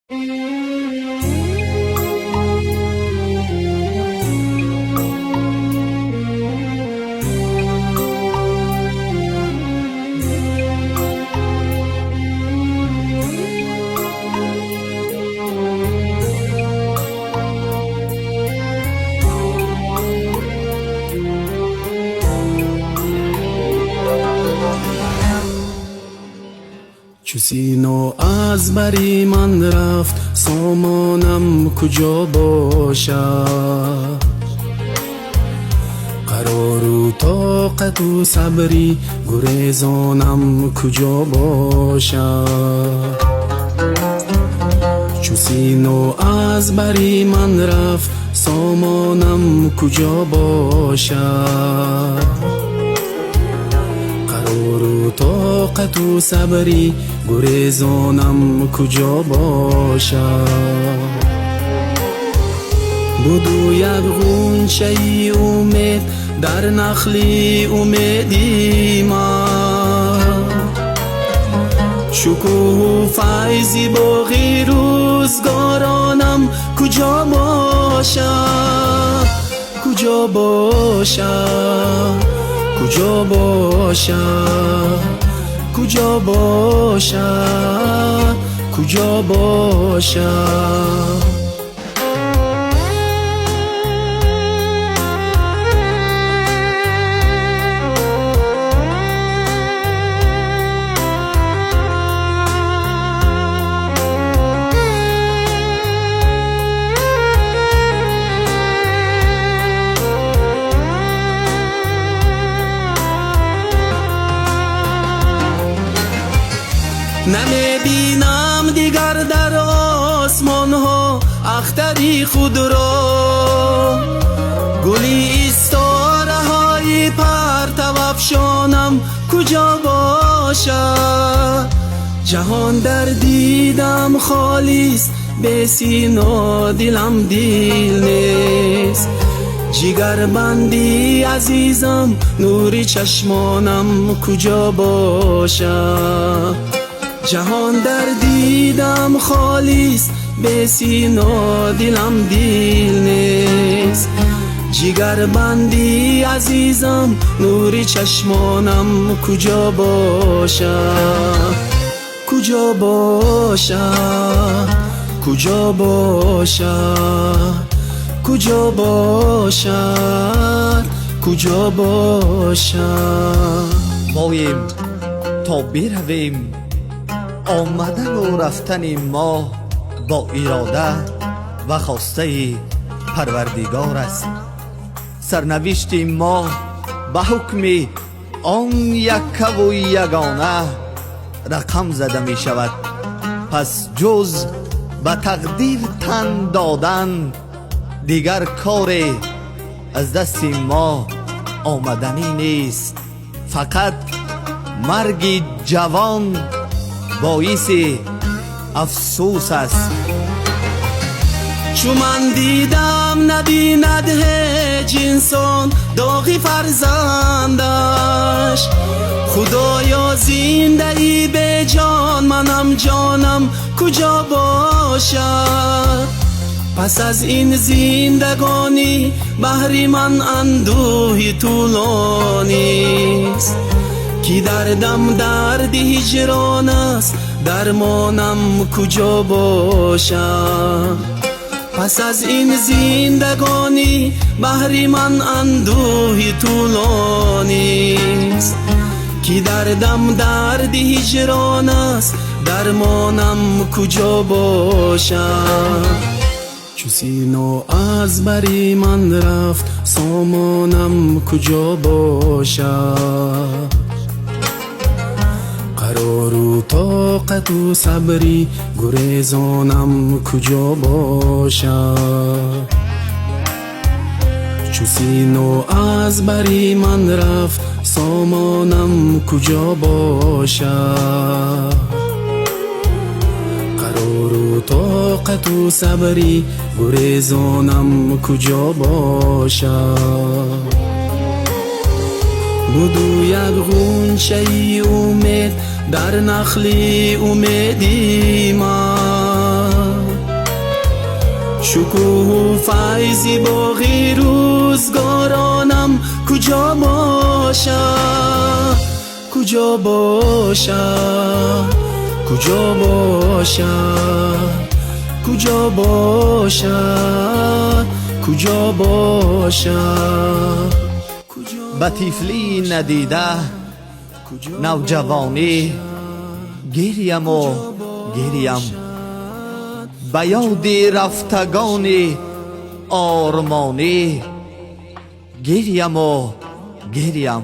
چو سینه از بری من رفت سامانم کجا باشد؟ قرار و طاقت و صبری گریزانم کجا باشد؟ چو سینه از بری من رفت سامانم کجا باشد؟ قرار و طاقت و صبری گریزانم کجا باشد؟ بودو یک غنچه امید در نخلی امیدی من، شکوه و فیضی باقی روزگارانم کجا باشد؟ کجا باشد؟ کجا باشد؟ کجا باشد؟ کجا باشد؟ نمیبینم دیگر در آسمان ها اختری خود را، گلی استاره های پرتو افشانم کجا باشد؟ جهان در دیدم خالیست به سینا دلم دل نیست، جگر بندی عزیزم نوری چشمانم کجا باشد؟ جهان در دیدم خالیست به سینا دلم دل نیست، جگر بندی عزیزم نوری چشمانم کجا باشد؟ کجا باشد؟ کجا باشد؟ کجا باشد؟ کجا باشد؟ ماییم تا برویم، آمدن و رفتن ما با اراده و خواسته پروردگار است. سرنوشت ما به حکم آن یکه و یگانه رقم زده می شود، پس جز به تقدیر تن دادن دیگر کار از دست ما آمدنی نیست. فقط مرگ جوان باعث افسوس است. چو من دیدم نبیند هیچ انسان داغی فرزندش، خدایا زنده ای به جان منم جانم کجا باشد؟ پس از این زندگانی بهر من اندوه طولانی است، کی دردم درد هجران است درمانم کجا باشد؟ پس از این زندگانی بهر من اندوه طولانی است، کی دردم درد هجران است درمانم کجا باشد؟ چو سینه از بری من رفت سامانم کجا باشد؟ قرار و طاقت و صبری گریزانم کجا باشد؟ چو سینه از بری من رفت سامانم کجا باشد؟ قرار و طاقت و صبری گریزانم کجا باشد؟ بودو یک غنچه امید در نخلی امیدی من، شکوه و فیضی باقی روزگارانم کجا باشد کجا باشد کجا باشد کجا باشد کجا باشد به طفلی ندیده نوجوانی گریم و گریم به یاد رفتگان آرمانی گریم و گریم